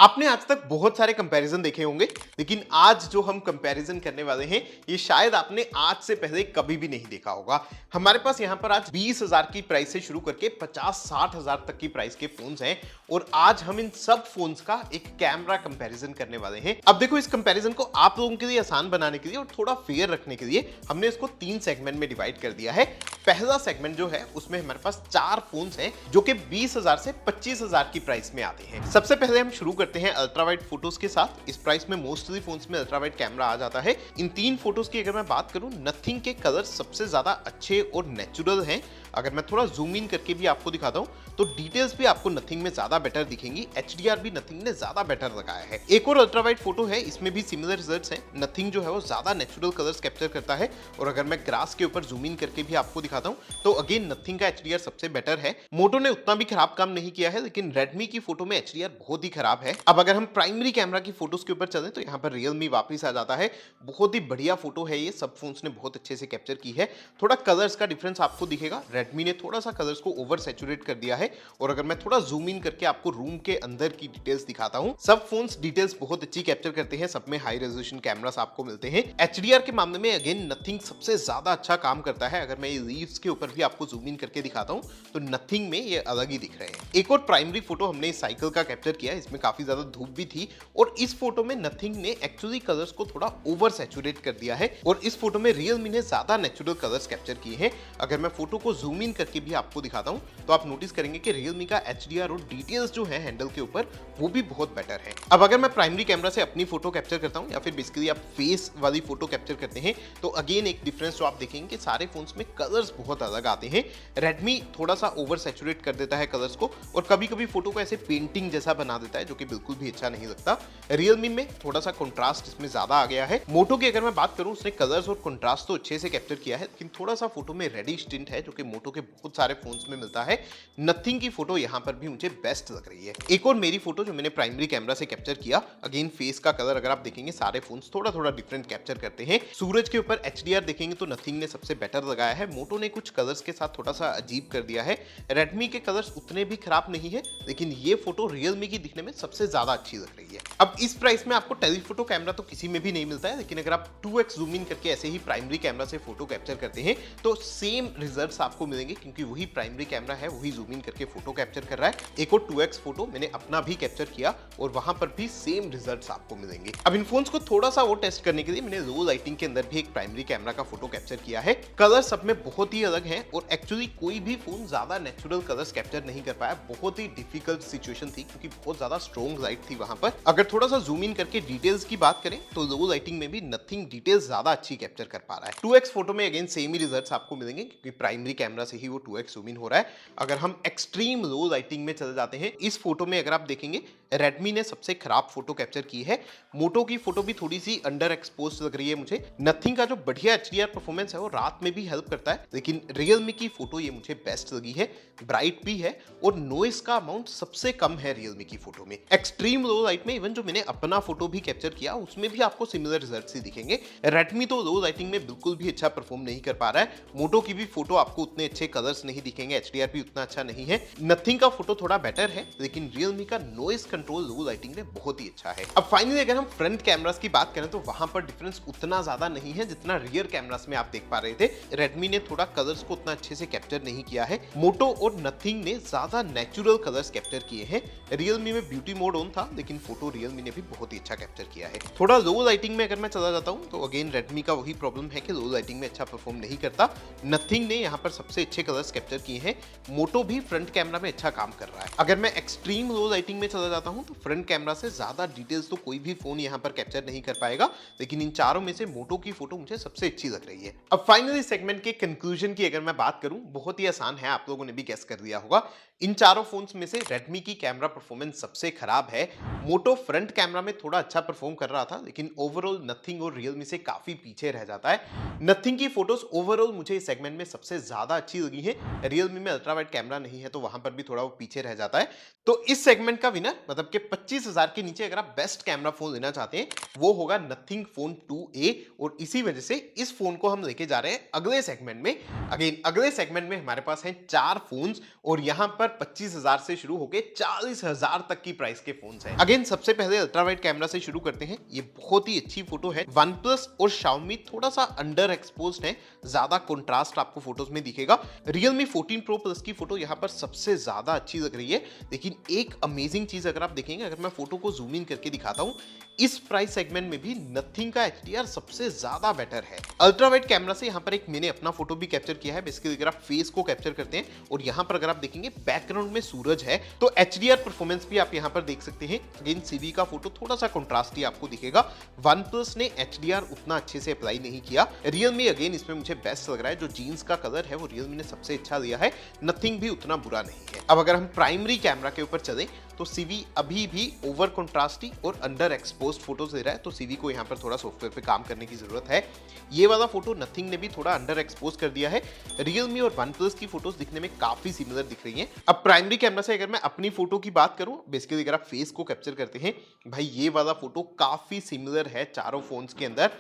आपने आज तक बहुत सारे कंपैरिजन देखे होंगे, लेकिन आज जो हम कंपैरिजन करने वाले हैं ये शायद आपने आज से पहले कभी भी नहीं देखा होगा। हमारे पास यहाँ पर आज 20,000 की प्राइस से शुरू करके 50-60,000 तक की प्राइस के फोन्स हैं और आज हम इन सब फोन्स का एक कैमरा कंपैरिजन करने वाले हैं। अब देखो, इस कंपैरिजन को आप लोगों के लिए आसान बनाने के लिए और थोड़ा फेयर रखने के लिए हमने इसको 3 सेगमेंट में डिवाइड कर दिया है। पहला सेगमेंट जो है उसमें हमारे पास 4 फोन्स हैं जो कि 20,000 से 25,000 की प्राइस में आते हैं। सबसे पहले हम शुरू करते हैं अल्ट्रा वाइड फोटोज के साथ। इस प्राइस में मोस्टली फोन्स में अल्ट्रा वाइड कैमरा आ जाता है। इन 3 फोटोज की अगर मैं बात करूं, नथिंग के कलर्स सबसे ज्यादा अच्छे और नेचुरल हैं। अगर मैं थोड़ा जूम इन करके भी आपको दिखाता हूं तो डिटेल्स भी आपको नथिंग में ज्यादा बेटर दिखेंगी। एचडीआर भी नथिंग ने ज्यादा बेटर लगाया है। एक और अल्ट्रा वाइड फोटो है, इसमें भी सिमिलर रिजल्ट्स हैं। नथिंग जो है वो ज्यादा नेचुरल कलर्स कैप्चर करता है और अगर मैं ग्रास के ऊपर जूम इन करके भी आपको दिखाता हूं तो अगेन नथिंग का एचडीआर सबसे बेटर है। मोटो ने उतना भी खराब काम नहीं किया है, लेकिन रेडमी की फोटो में एचडीआर बहुत ही खराब है। अब अगर हम प्राइमरी कैमरा की फोटोज के ऊपर चलें तो यहाँ पर रियलमी वापस आ जाता है। बहुत ही बढ़िया फोटो है ये, सब फोन्स ने बहुत अच्छे से कैप्चर की है। थोड़ा कलर्स का डिफरेंस आपको दिखेगा, रेडमी ने थोड़ा सा कलर्स को ओवर सैचुरेट कर दिया है। और अगर मैं थोड़ा जूम इन करके आपको रूम के अंदर की डिटेल्स दिखाता हूं, सब फोन्स डिटेल्स बहुत अच्छी कैप्चर करते हैं, सब में हाई रेजोल्यूशन कैमरास आपको मिलते हैं। एचडीआर के मामले में अगेन नथिंग सबसे ज्यादा अच्छा काम करता है। अगर मैं ये लीव्स के ऊपर भी आपको जूम इन करके दिखाता हूं तो नथिंग में ये अलग ही दिख रहे हैं। एक और प्राइमरी फोटो हमने इस साइकिल का कैप्चर किया, इसमें काफी ज्यादा धूप भी थी और इस फोटो में नथिंग ने एक्चुअली कलर्स को थोड़ा ओवर सैचुरेट कर दिया है और इस फोटो में रियलमी ने ज्यादा नेचुरल कलर्स कैप्चर किए हैं। अगर मैं फोटो को जूम इन करके भी आपको दिखाता हूं तो आप नोटिस करेंगे कि रियलमी का एचडीआर और डिटेल्स जो है हैंडल के ऊपर वो भी बहुत बेटर है। अब अगर मैं प्राइमरी कैमरा से अपनी फोटो कैप्चर करता हूं या फिर बेसिकली आप फेस वाली फोटो कैप्चर करते हैं तो अगेन एक डिफरेंस जो आप देखेंगे कि सारे फोन्स में कलर्स बहुत अलग आते हैं। रेडमी थोड़ा सा ओवर सैचुरेट कर देता है कलर्स को और कभी कभी फोटो को ऐसे पेंटिंग जैसा बना देता है, जो कि बिल्कुल भी अच्छा नहीं लगता। रियलमी में थोड़ा सा कंट्रास्ट इसमें ज्यादा आ गया है। मोटो की अगर मैं बात करूं, उसने कलर्स और कंट्रास्ट तो अच्छे से कैप्चर किया है, लेकिन थोड़ा सा फोटो में रेडिश टिंट है जो कि मोटो के बहुत सारे फोन्स में मिलता है। नथिंग की फोटो यहाँ पर भी मुझे बेस्ट लग रही है। एक और मेरी फोटो जो मैंने प्राइमरी कैमरा से कैप्चर किया, अगेन फेस का कलर अगर आप देखेंगे सारे फोन्स थोड़ा थोड़ा डिफरेंट कैप्चर करते हैं। सूरज के ऊपर एचडीआर देखेंगे तो नथिंग ने सबसे बेटर लगाया है। मोटो ने कुछ कलर्स के साथ थोड़ा सा अजीब कर दिया है। रेडमी के कलर्स उतने भी खराब नहीं है, लेकिन ये फोटो रियलमी की दिखने में सबसे ज्यादा अच्छी लग रही है। अब इस प्राइस में आपको टेलीफोटो कैमरा तो किसी में भी नहीं मिलता है, लेकिन अगर आप 2x जूम इन करके ऐसे ही प्राइमरी कैमरा से फोटो कैप्चर करते हैं तो सेम रिजल्ट्स आपको मिलेंगे, क्योंकि वही प्राइमरी कैमरा है, वही जूम इन करके फोटो कैप्चर कर रहा है। एक और 2x फोटो मैंने अपना भी कैप्चर किया और वहां पर भी सेम रिजल्ट्स आपको मिलेंगे। अब इन फोन्स को थोड़ा सा वो टेस्ट करने के लिए मैंने लो लाइटिंग के अंदर भी एक प्राइमरी कैमरा का फोटो कैप्चर किया है। कलर सब में बहुत ही अलग है और एक्चुअली कोई भी फोन ज्यादा नेचुरल कलर्स कैप्चर नहीं कर पाया। बहुत ही डिफिकल्ट सिचुएशन थी क्योंकि बहुत ज्यादा स्ट्रॉन्ग लाइट थी वहां पर। अगर थोड़ा सा जूम इन करके डिटेल्स की बात करें तो लो लाइटिंग में भी नथिंग डिटेल्स ज्यादा अच्छी कैप्चर कर पा रहा है। 2x फोटो में अगेन सेम ही रिजल्ट्स आपको मिलेंगे क्योंकि प्राइमरी कैमरा से ही वो 2x जूम इन हो रहा है। अगर हम एक्सट्रीम लो लाइटिंग में चले जाते हैं, इस फोटो में अगर आप देखेंगे रेडमी ने सबसे खराब फोटो कैप्चर की है। मोटो की फोटो भी थोड़ी सी अंडर एक्सपोज लग रही है मुझे। नथिंग का जो बढ़िया एचडीआर परफॉर्मेंस है वो रात में भी हेल्प करता है, लेकिन रियलमी की फोटो ये मुझे बेस्ट लगी है। ब्राइट भी है और नॉइस का अमाउंट सबसे कम है रियलमी की फोटो में। एक्सट्रीम लो लाइट में इवन जो मैंने अपना फोटो भी कैप्चर किया उसमें भी आपको सिमिलर रिजल्ट्स ही दिखेंगे। रेडमी तो लो लाइटिंग में बिल्कुल भी अच्छा परफॉर्म नहीं कर पा रहा है। मोटो की भी फोटो आपको उतने अच्छे कलर्स नहीं दिखेंगे, एचडीआर भी उतना अच्छा नहीं है। नथिंग का फोटो थोड़ा बेटर है, लेकिन रियलमी का नॉइस कंट्रोल लो लाइटिंग में बहुत ही अच्छा है। अब फाइनली अगर हम फ्रंट कैमरास की बात करें तो वहां पर डिफरेंस उतना ज्यादा नहीं है जितना रियर कैमरास में आप देख पा रहे थे। रेडमी ने थोड़ा कलर्स को उतना अच्छे से कैप्चर नहीं किया है। मोटो और नथिंग ने ज्यादा नेचुरल कलर्स कैप्चर किए हैं। रियलमी में ब्यूटी मोड ऑन था, लेकिन फोटो रियलमी ने भी बहुत ही अच्छा कैप्चर किया है। थोड़ा लो लाइटिंग में अगर मैं चला जाता हूं तो अगेन रेडमी का वही प्रॉब्लम है कि लो लाइटिंग में अच्छा परफॉर्म नहीं करता। नथिंग ने यहाँ पर सबसे अच्छे कलर्स कैप्चर किए हैं। मोटो भी फ्रंट कैमरा में अच्छा काम कर रहा है। अगर मैं एक्सट्रीम लो लाइटिंग में चला जाता हूं तो फ्रंट कैमरा से ज्यादा डिटेल्स तो कोई भी फोन यहाँ पर कैप्चर नहीं कर पाएगा, लेकिन इन चारों में से मोटो की फोटो मुझे सबसे अच्छी लग रही है। अब फाइनली सेगमेंट के कंक्लूजन की अगर मैं बात करूं, बहुत ही आसान है, आप लोगों ने भी गेस कर लिया होगा। इन चारों फोन्स में से रेडमी की कैमरा परफॉर्मेंस सबसे खराब है। मोटो फ्रंट कैमरा में थोड़ा अच्छा परफॉर्म कर रहा था, लेकिन ओवरऑल नथिंग और रियलमी से काफी पीछे रह जाता है। नथिंग की फोटोज ओवरऑल मुझे इस सेगमेंट में सबसे ज्यादा अच्छी लगी है। रियलमी में अल्ट्रा वाइड कैमरा नहीं है तो वहां पर भी थोड़ा वो पीछे रह जाता है। तो इस सेगमेंट का विनर मतलब कि 25,000 के नीचे अगर आप बेस्ट कैमरा फोन लेना चाहते हैं वो होगा नथिंग फोन 2A। और इसी वजह से इस फोन को हम लेके जा रहे हैं अगले सेगमेंट में। अगेन अगले सेगमेंट में हमारे पास हैं 4 फोन्स और यहाँ पर 25,000 से शुरू होके 40,000 तक की प्राइस के फोन्स हैं। अगेन सबसे पहले अल्ट्रा वाइड कैमरा से शुरू करते हैं। ये बहुत ही अच्छी फोटो है। OnePlus और Xiaomi थोड़ा सा अंडर एक्सपोज्ड है, ज्यादा कंट्रास्ट आपको फोटोज में दिखेगा। Realme 14 Pro Plus की फोटो यहाँ पर सबसे ज्यादा अच्छी लग रही है। लेकिन एक अमेजिंग चीज अगर आप देखेंगे, अगर मैं फोटो को जूम इन करके दिखाता हूं, इस प्राइस सेगमेंट में भी नथिंग का HDR सबसे ज्यादा बेटर है। अल्ट्रा वाइड कैमरा से यहाँ पर एक मैंने अपना फोटो भी कैप्चर किया है। बेसिकली अगर आप फेस को कैप्चर करते हैं और यहाँ पर अगर आप देखेंगे बैकग्राउंड में सूरज है तो HDR परफॉर्मेंस भी आप यहाँ पर देख सकते हैं। अगेन CV का फोटो थोड़ा सा कंट्रास्टी आपको दिखेगा। OnePlus ने HDR उतना अच्छे से अप्लाई नहीं किया। Realme अगेन इसमें मुझे बेस्ट लग रहा है। जो जीन्स का कलर है वो Realme ने सबसे अच्छा लिया है। नथिंग भी उतना बुरा नहीं है। अब अगर हम प्राइमरी कैमरा के ऊपर चलें तो CV अभी भी ओवर कंट्रास्टी और अंडर एक्सपोज्ड फोटोज दे रहा है, तो CV को यहाँ पर थोड़ा सॉफ्टवेयर पे काम करने की जरूरत है। ये वाला फोटो नथिंग ने भी थोड़ा अंडर एक्सपोज कर दिया है। Realme और OnePlus की फोटोज दिखने में काफी सिमिलर दिख रही हैं। अब प्राइमरी कैमरा से अगर मैं अपनी फोटो की बात करूं, बेसिकली अगर आप फेस को कैप्चर करते हैं, भाई ये वाला फोटो काफी सिमिलर है चारों फोन्स के अंदर।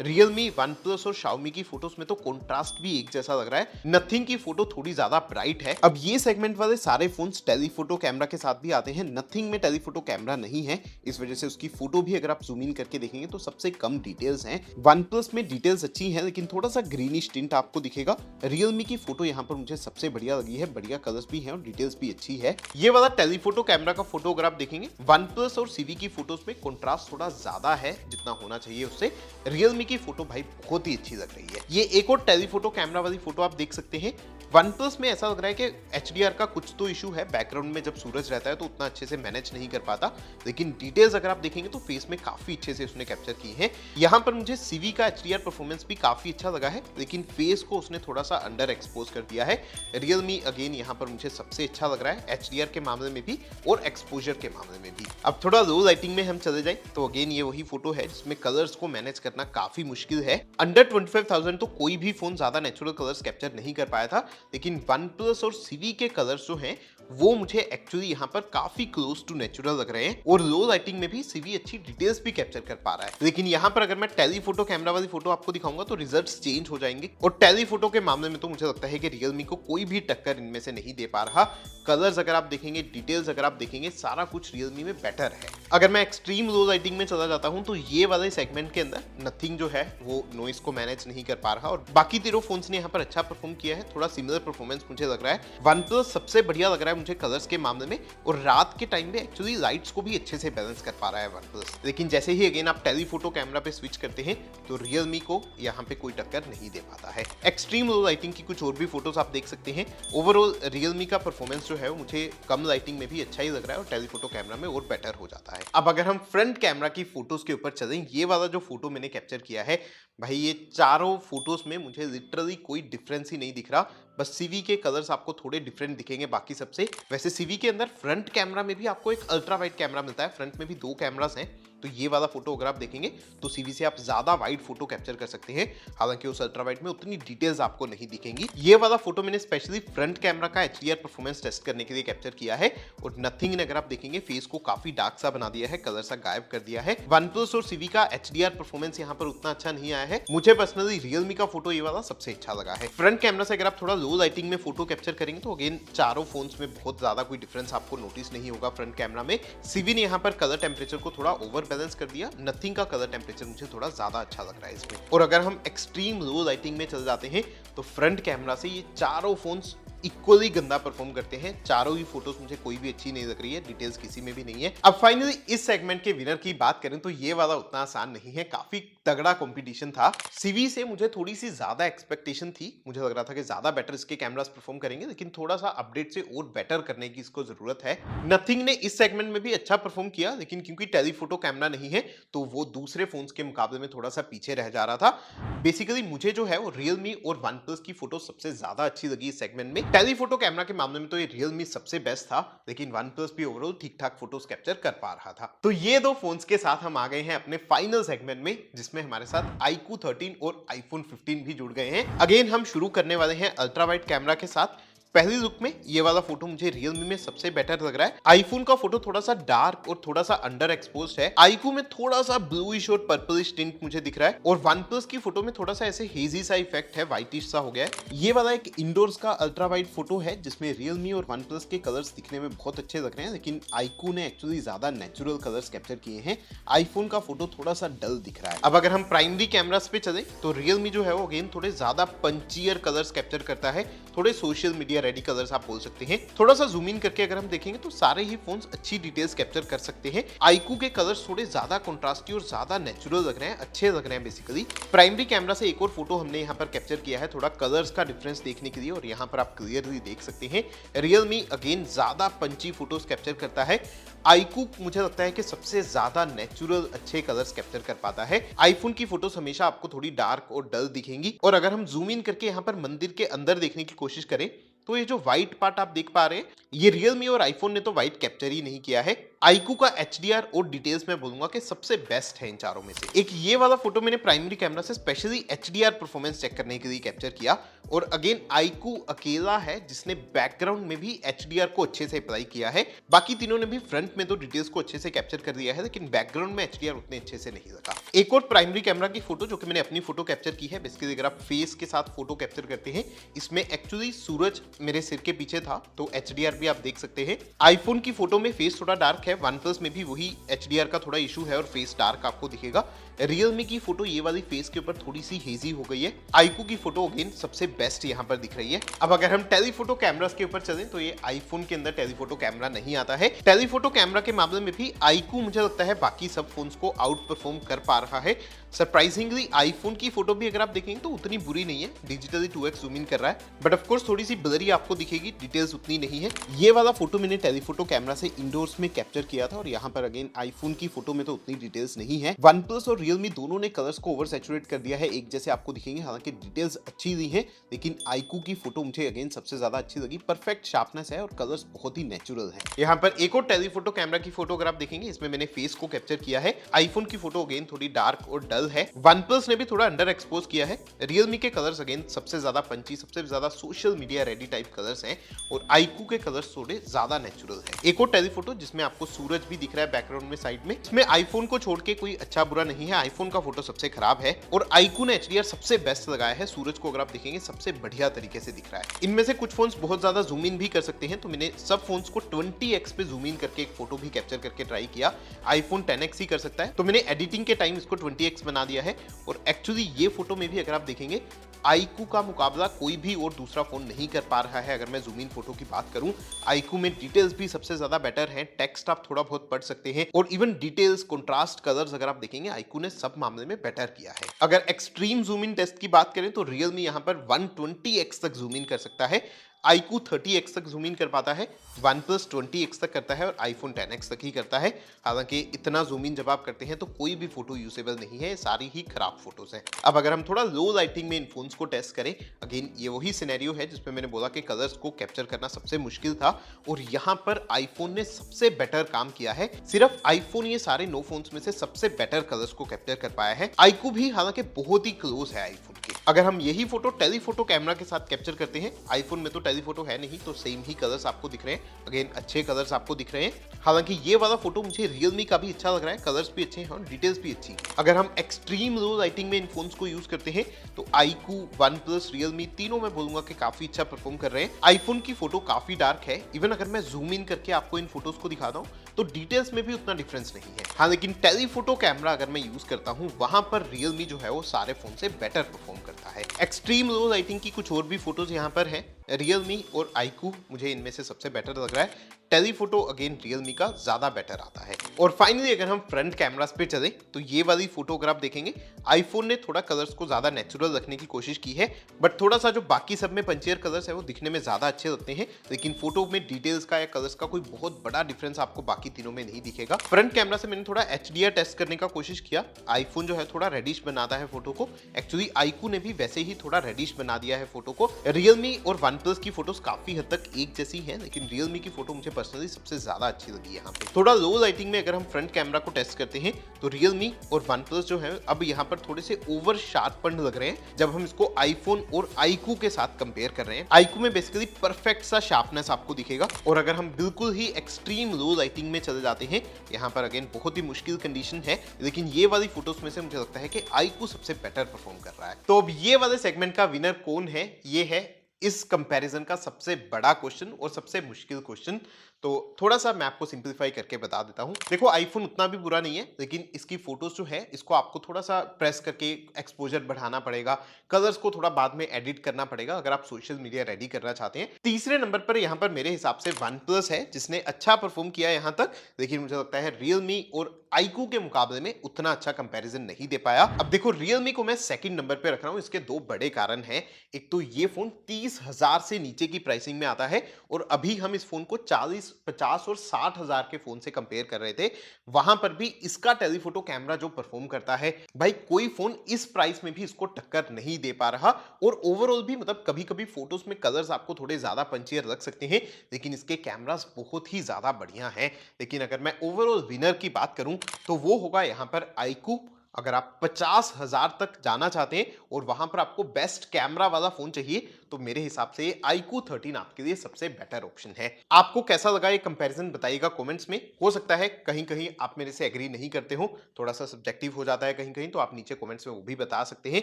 Realme, OnePlus और Xiaomi की फोटोज में तो कंट्रास्ट भी एक जैसा लग रहा है। नथिंग की फोटो थोड़ी ज्यादा ब्राइट है। अब ये सेगमेंट वाले सारे फोन्स टेलीफोटो कैमरा के साथ भी आते हैं। नथिंग में टेलीफोटो कैमरा नहीं है, इस वजह से उसकी फोटो भी अगर आप जूम इन करके देखेंगे तो सबसे कम डिटेल्स हैं। OnePlus में डिटेल्स अच्छी हैं लेकिन थोड़ा सा ग्रीनिश टिंट आपको दिखेगा। Realme की फोटो यहाँ पर मुझे सबसे बढ़िया लगी है, बढ़िया कलर्स भी हैं और डिटेल्स भी अच्छी है। ये वाला टेलीफोटो कैमरा का फोटो अगर आप देखेंगे, OnePlus और CV की फोटोज में कंट्रास्ट थोड़ा ज्यादा है जितना होना चाहिए उससे। Realme की फोटो भाई बहुत ही अच्छी लग रही है। ये एक और टेलीफोटो कैमरा वाली फोटो आप देख सकते हैं। OnePlus में ऐसा लग रहा है कि HDR का कुछ तो इशू है, बैकग्राउंड में जब सूरज रहता है तो उतना अच्छे से मैनेज नहीं कर पाता। लेकिन डिटेल्स अगर आप देखेंगे तो फेस में काफी अच्छे से उसने कैप्चर की है। यहाँ पर मुझे CV का HDR परफॉर्मेंस भी काफी अच्छा लगा है, लेकिन फेस को उसने थोड़ा सा अंडर एक्सपोज कर दिया है। Realme अगेन यहाँ पर मुझे सबसे अच्छा लग रहा है HDR के मामले में भी और एक्सपोजर के मामले में भी। अब थोड़ा लो लाइटिंग में हम चले जाए तो अगेन ये वही फोटो है जिसमें कलर्स को मैनेज करना काफी मुश्किल है। अंडर 25,000 तो कोई भी फोन ज्यादा नेचुरल कलर्स कैप्चर नहीं कर पाया था, लेकिन OnePlus और CV के कलर्स जो हैं वो मुझे एक्चुअली यहाँ पर काफी क्लोज टू नेचुरल लग रहे हैं और लो लाइटिंग में भी CV अच्छी डिटेल्स भी कैप्चर कर पा रहा है। लेकिन यहाँ पर अगर मैं टेलीफोटो कैमरा वाली फोटो आपको दिखाऊंगा तो रिजल्ट्स चेंज हो जाएंगे और टेलीफोटो के मामले में तो मुझे लगता है कि Realme को कोई भी टक्कर इनमें से नहीं दे पा रहा। कलर्स अगर आप देखेंगे, डिटेल्स अगर आप देखेंगे, सारा कुछ Realme में बेटर है। अगर मैं एक्सट्रीम लो लाइटिंग में चला जाता हूं तो ये वाले सेगमेंट के अंदर नथिंग जो है वो नॉइस को मैनेज नहीं कर पा रहा और बाकी तीनों फोन्स ने यहाँ पर अच्छा परफॉर्म किया है। थोड़ा सिमिलर परफॉर्मेंस मुझे लग रहा है। OnePlus सबसे बढ़िया लग रहा है मुझे कलर्स के मामले में और रात के टाइम में एक्चुअली लाइट्स को भी अच्छे से बैलेंस कर पा रहा है OnePlus। लेकिन जैसे ही अगेन आप टेलीफोटो कैमरा पे स्विच करते हैं तो Realme को यहाँ पे कोई टक्कर नहीं दे पाता है। एक्सट्रीम लो लाइटिंग की कुछ और भी फोटोज आप देख सकते हैं। ओवरऑल Realme का परफॉर्मेंस जो है वो मुझे कम लाइटिंग में भी अच्छा ही लग रहा है और टेलीफोटो कैमरा में और बेटर हो जाता है। अब अगर हम फ्रंट कैमरा की फोटोज के ऊपर चलें, ये वाला जो फोटो मैंने कैप्चर किया है, भाई ये चारों फोटोज में मुझे लिटरली कोई डिफरेंस ही नहीं दिख रहा। बस CV के कलर्स आपको थोड़े डिफरेंट दिखेंगे बाकी सबसे। वैसे CV के अंदर फ्रंट कैमरा में भी आपको एक अल्ट्रा वाइड कैमरा मिलता है, फ्रंट में भी 2 कैमरास हैं। तो ये वाला फोटो अगर आप देखेंगे तो CV से आप ज्यादा वाइड फोटो कैप्चर कर सकते हैं। हालांकि उस अल्ट्रा वाइड में उतनी डिटेल्स आपको नहीं दिखेंगी। ये वाला फोटो मैंने स्पेशली फ्रंट कैमरा का HDR परफॉर्मेंस टेस्ट करने के लिए कैप्चर किया है और नथिंग ने अगर आप देखेंगे फेस को काफी डार्क सा बना दिया है, कलर सा गायब कर दिया है। OnePlus और CV का HDR परफॉर्मेंस यहाँ पर उतना अच्छा नहीं आया है। मुझे पर्सनली Realme का फोटो ये वाला सबसे अच्छा लगा है। फ्रंट कैमरा से अगर आप थोड़ा लो लाइटिंग में फोटो कैप्चर करेंगे तो अगेन चारों फोन्स में बहुत ज्यादा कोई डिफरेंस आपको नोटिस नहीं होगा। फ्रंट कैमरा में CV ने यहाँ पर कलर टेम्परेचर को थोड़ा ओवर बैलेंस कर दिया। नथिंग का कलर टेम्परेचर मुझे थोड़ा ज्यादा अच्छा लग रहा है इसमें। और अगर हम एक्सट्रीम लो लाइटिंग में चल जाते हैं तो फ्रंट कैमरा से ये चारों फोन्स इक्वली गंदा परफॉर्म करते हैं। चारों ही फोटोज मुझे कोई भी अच्छी नहीं लग रही है, डिटेल्स किसी में भी नहीं है। अब फाइनली इस सेगमेंट के विनर की बात करें तो ये वाला उतना आसान नहीं है, काफी तगड़ा कंपटीशन था। CV से मुझे थोड़ी सी ज्यादा एक्सपेक्टेशन थी, मुझे लग रहा था कि ज्यादा बेटर इसके कैमरास परफॉर्म करेंगे, लेकिन थोड़ा सा अपडेट से और बेटर करने की इसको जरूरत है। नथिंग ने इस सेगमेंट में भी अच्छा परफॉर्म किया, लेकिन क्योंकि टेलीफोटो कैमरा नहीं है तो वो दूसरे फोन्स के मुकाबले में थोड़ा सा पीछे रह जा रहा था। बेसिकली मुझे जो है वो Realme और OnePlus की फोटो सबसे ज्यादा अच्छी लगी इस सेगमेंट में। टेलीफोटो कैमरा के मामले में तो ये Realme सबसे बेस्ट था, लेकिन OnePlus भी ओवरऑल ठीक ठाक फोटोज कैप्चर कर पा रहा था। तो ये 2 फोन्स के साथ हम आ गए हैं अपने फाइनल सेगमेंट में, जिसमें हमारे साथ iQOO 13 और iPhone 15 भी जुड़ गए हैं। अगेन हम शुरू करने वाले हैं अल्ट्रा वाइड कैमरा के साथ। पहली लुक में ये वाला फोटो मुझे Realme में सबसे बेटर लग रहा है। आईफोन का फोटो थोड़ा सा डार्क और थोड़ा सा अंडर एक्सपोज्ड है। iQOO में थोड़ा सा ब्लूइश और पर्पलिश टिंट मुझे दिख रहा है और OnePlus की फोटो में थोड़ा सा ऐसे हेजी सा इफेक्ट है, व्हाइटिश सा हो गया है। ये वाला एक इंडोर्स का अल्ट्रा वाइड फोटो है जिसमें Realme और OnePlus के कलर्स दिखने में बहुत अच्छे लग रहे हैं, लेकिन iQOO ने एक्चुअली ज्यादा नेचुरल कलर्स कैप्चर किए हैं। आईफोन का फोटो थोड़ा सा डल दिख रहा है। अब अगर हम प्राइमरी कैमरास पे चले तो Realme जो है वो अगेन थोड़े ज्यादा पंचियर कलर्स कैप्चर करता है, थोड़े सोशल मीडिया रेडी कलर्स आप बोल सकते हैं। थोड़ा सा जूम इन करके अगर हम देखेंगे तो सारे ही फोन्स अच्छी डिटेल्स कैप्चर कर सकते हैं। iQOO के कलर्स थोड़े ज्यादा कंट्रास्टी और ज्यादा नेचुरल लग रहे हैं, अच्छे लग रहे हैं बेसिकली। प्राइमरी कैमरा से एक और फोटो हमने यहाँ पर कैप्चर किया है थोड़ा कलर्स का डिफरेंस देखने के लिए, और यहाँ पर आप क्लियरली देख सकते हैं Realme अगेन ज्यादा पंची फोटोज कैप्चर करता है। iQOO मुझे लगता है कि सबसे ज्यादा नेचुरल अच्छे कलर्स कैप्चर कर पाता है। आईफोन की फोटोज हमेशा आपको थोड़ी डार्क और डल दिखेंगी, और अगर हम जूम इन करके यहाँ पर मंदिर के अंदर देखने की कोशिश करें तो ये जो व्हाइट पार्ट आप देख पा रहे हैं ये Realme और आईफोन ने तो व्हाइट कैप्चर ही नहीं किया है। iQOO का HDR और डिटेल्स मैं बोलूंगा कि सबसे बेस्ट है इन चारों में से। एक ये वाला फोटो मैंने प्राइमरी कैमरा से स्पेशली HDR परफॉर्मेंस चेक करने के लिए कैप्चर किया, और अगेन iQOO अकेला है जिसने बैकग्राउंड में भी HDR को अच्छे से अप्लाई किया है। बाकी तीनों ने भी फ्रंट में तो डिटेल्स को अच्छे से कैप्चर कर दिया है, लेकिन बैकग्राउंड में HDR उतने अच्छे से नहीं लगा। एक और प्राइमरी कैमरा की फोटो जो कि मैंने अपनी फोटो कैप्चर की है, बेसिकली अगर आप फेस के साथ फोटो कैप्चर करते हैं, इसमें एक्चुअली सूरज मेरे सिर के पीछे था तो HDR भी आप देख सकते हैं। आईफोन की फोटो में फेस थोड़ा डार्क है, OnePlus में भी वही HDR का थोड़ा इशू है और फेस डार्क आपको दिखेगा। Realme की फोटो ये वाली फेस के ऊपर थोड़ी सी हेजी हो गई है। iQOO की फोटो अगेन सबसे बेस्ट यहाँ पर दिख रही है। अब अगर हम टेलीफोटो कैमरास के ऊपर चलें तो ये आईफोन के अंदर टेलीफोटो कैमरा नहीं आता है। टेलीफोटो कैमरा के मामले में भी iQOO मुझे लगता है बाकी सब फोन्स को आउट परफॉर्म कर पा रहा है। सरप्राइजिंगली आईफोन की फोटो भी अगर आप देखेंगे तो उतनी बुरी नहीं है, डिजिटली 2x जूम इन कर रहा है, बट ऑफ कोर्स थोड़ी सी ब्लरी आपको दिखेगी, डिटेल्स उतनी नहीं है। ये वाला फोटो मैंने टेलीफोटो कैमरा से इंडोर्स में कैप्चर किया था, और यहाँ पर अगेन आईफोन की फोटो में तो उतनी डिटेल्स नहीं है। OnePlus और Realme दोनों ने कलर्स को ओवर सैचुरेट कर दिया है, एक जैसे आपको दिखेंगे, हालांकि डिटेल्स अच्छी दी है, लेकिन iQOO की फोटो मुझे अगेन सबसे ज्यादा अच्छी लगी। परफेक्ट शार्पनेस है और कलर्स बहुत ही नेचुरल है। यहाँ पर एक और टेलीफोटो कैमरा की फोटो अगर आप देखेंगे, इसमें मैंने फेस को कैप्चर किया है। आईफोन की फोटो अगेन थोड़ी डार्क और डल है। OnePlus ने भी थोड़ा अंडर एक्सपोज किया है। Realme के कलर्स अगेन सबसे ज्यादा पंची, सबसे ज्यादा social media ready type colours हैं, और iQOO के कलर्स थोड़े ज्यादा नेचुरल है। एक और टेलीफोटो जिसमें आपको सूरज भी दिख रहा है बैकग्राउंड में साइड में, इसमें आईफोन को छोड़ के कोई अच्छा बुरा नहीं है। आईफोन का फोटो सबसे खराब है और iQOO ने HDR सबसे बेस्ट लगाया है। सूरज को अगर आप देखेंगे सबसे बढ़िया तरीके से दिख रहा है। इनमें से कुछ फोन्स बहुत ज्यादा जूम इन भी कर सकते हैं, तो मैंने सब फोन्स को 20x पे जूम इन करके एक फोटो भी कैप्चर करके ट्राई किया। आईफोन 10x ही कर सकता है, तो मैंने एडिटिंग के टाइम इसको 20x बना दिया है। और एक्चुअली ये फोटो में भी अगर आप देखेंगे iQOO का मुकाबला कोई भी और दूसरा फोन नहीं कर पा रहा है। अगर मैं जूम इन फोटो की बात करूं, iQOO में डिटेल्स भी सबसे ज्यादा बेटर हैं, टेक्स्ट आप थोड़ा बहुत पढ़ सकते हैं, और इवन डिटेल्स, कंट्रास्ट, कलर्स अगर आप देखेंगे iQOO ने सब मामले में बेटर किया है। अगर एक्सट्रीम जूम इन टेस्ट की बात करें तो Realme यहां पर 120x तक जूम इन कर सकता है, iQOO 30x तक जूम इन कर पाता है, OnePlus 20x तक करता है और आईफोन 10x तक ही करता है। हालांकि इतना जूम इन जब आप करते हैं तो कोई भी फोटो यूजेबल नहीं है, सारी ही खराब फोटोज हैं। अब अगर हम थोड़ा लो लाइटिंग में इन फोन्स को टेस्ट करें, अगेन ये वही सिनेरियो है जिसमें मैंने बोला कि कलर्स को कैप्चर करना सबसे मुश्किल था, और यहाँ पर आईफोन ने सबसे बेटर काम किया है। सिर्फ आईफोन ये सारे नो फोन्स में से सबसे बेटर कलर्स को कैप्चर कर पाया है। iQOO भी हालांकि बहुत ही क्लोज है आईफोन के। अगर हम यही फोटो टेलीफोटो कैमरा के साथ कैप्चर करते हैं, आईफोन में तो टेलीफोटो है नहीं, तो सेम ही कलर्स आपको दिख रहे हैं, अगेन अच्छे कलर्स आपको दिख रहे हैं। हालांकि ये वाला फोटो मुझे Realme का भी अच्छा लग रहा है, कलर्स भी अच्छे हैं और डिटेल्स भी अच्छी है। अगर हम एक्सट्रीम लो लाइटिंग में इन फोन्स को यूज करते हैं तो iQOO, OnePlus, Realme तीनों मैं बोलूंगा कि काफी अच्छा परफॉर्म कर रहे हैं। आईफोन की फोटो काफी डार्क है, इवन अगर मैं जूम इन करके आपको इन फोटोज को दिखाता हूँ तो डिटेल्स में भी उतना डिफरेंस नहीं है। हाँ, लेकिन टेलीफोटो कैमरा अगर मैं यूज करता हूँ वहां पर Realme जो है वो सारे फोन से बेटर परफॉर्म करता है। एक्सट्रीम लो लाइटिंग की कुछ और भी फोटोज यहाँ पर है। Realme और iQOO मुझे इनमें से सबसे बेटर लग रहा है। टेलीफोटो अगेन Realme का ज्यादा बेटर आता है। और फाइनली अगर हम फ्रंट कैमरास पे चले तो ये वाली फोटो अगर आप देखेंगे, आईफोन ने थोड़ा कलर्स को ज्यादा नेचुरल रखने की कोशिश की है, बट थोड़ा सा जो बाकी सब में पंचियर कलर्स है वो दिखने में ज्यादा अच्छे लगते हैं, लेकिन फोटो में डिटेल्स का या कलर्स का कोई बहुत बड़ा डिफरेंस आपको बाकी तीनों में नहीं दिखेगा। फ्रंट कैमरा से मैंने थोड़ा HDR टेस्ट करने का कोशिश किया। आईफोन जो है थोड़ा रेडिश बनाता है फोटो को, एक्चुअली iQOO ने भी वैसे ही थोड़ा रेडिश बना दिया है फोटो को। Realme और OnePlus की फोटोज काफी हद तक एक जैसी हैं, लेकिन Realme की फोटो मुझे पर्सनली सबसे ज्यादा अच्छी लगी यहाँ पे। थोड़ा लो लाइटिंग में अगर हम फ्रंट कैमरा को टेस्ट करते हैं तो Realme और OnePlus जो है अब यहाँ पर थोड़े से ओवर शार्पन लग रहे हैं जब हम इसको आईफोन और iQOO के साथ कंपेयर कर रहे हैं। iQOO में बेसिकली परफेक्ट सा शार्पनेस आपको दिखेगा, और अगर हम बिल्कुल ही एक्सट्रीम लो लाइटिंग में चले जाते हैं, यहाँ पर अगेन बहुत ही मुश्किल कंडीशन है, लेकिन ये वाली फोटोज में से मुझे लगता है कि iQOO सबसे बेटर परफॉर्म कर रहा है। तो अब ये वाले सेगमेंट का विनर कौन है, ये है इस कंपैरिजन का सबसे बड़ा क्वेश्चन और सबसे मुश्किल क्वेश्चन। तो थोड़ा सा मैं आपको सिंपलीफाई करके बता देता हूं। देखो, आईफोन उतना भी बुरा नहीं है, लेकिन इसकी फोटोज जो है इसको आपको थोड़ा सा प्रेस करके एक्सपोजर बढ़ाना पड़ेगा, कलर्स को थोड़ा बाद में एडिट करना पड़ेगा अगर आप सोशल मीडिया रेडी करना चाहते हैं। तीसरे नंबर पर यहाँ पर मेरे हिसाब से OnePlus है जिसने अच्छा परफॉर्म किया यहां तक, लेकिन मुझे लगता है Realme और iQOO के मुकाबले में उतना अच्छा कंपैरिजन नहीं दे पाया। अब देखो, Realme को मैं सेकंड नंबर पे रख रहा हूं, इसके दो बड़े कारण हैं। एक तो ये फोन 30,000 से नीचे की प्राइसिंग में आता है, और अभी हम इस फोन को 40, 50 और 60,000 के फोन से कंपेयर कर रहे थे, वहां पर भी इसका टेलीफोटो कैमरा जो परफॉर्म करता है, भाई कोई फोन इस प्राइस में भी इसको टक्कर नहीं दे पा रहा। और ओवरऑल भी मतलब कभी कभी फोटोज में कलर्स आपको थोड़े ज्यादा पंचियर लग सकते हैं, लेकिन इसके कैमरास बहुत ही ज्यादा बढ़िया हैं। लेकिन अगर मैं ओवरऑल विनर की बात करूं तो वो होगा यहां पर iQOO। अगर आप 50,000 तक जाना चाहते हैं और वहां पर आपको बेस्ट कैमरा वाला फोन चाहिए, तो मेरे हिसाब से iQOO 13 आपके लिए सबसे बेटर ऑप्शन है। आपको कैसा लगा ये कंपैरिजन बताइएगा कमेंट्स में। हो सकता है कहीं कहीं आप मेरे से एग्री नहीं करते हो, थोड़ा सा सब्जेक्टिव हो जाता है कहीं कहीं, तो आप नीचे कमेंट्स में वो भी बता सकते हैं।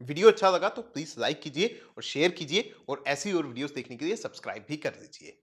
वीडियो अच्छा लगा तो प्लीज लाइक कीजिए और शेयर कीजिए, और ऐसी और वीडियोस देखने के लिए सब्सक्राइब भी कर दीजिए।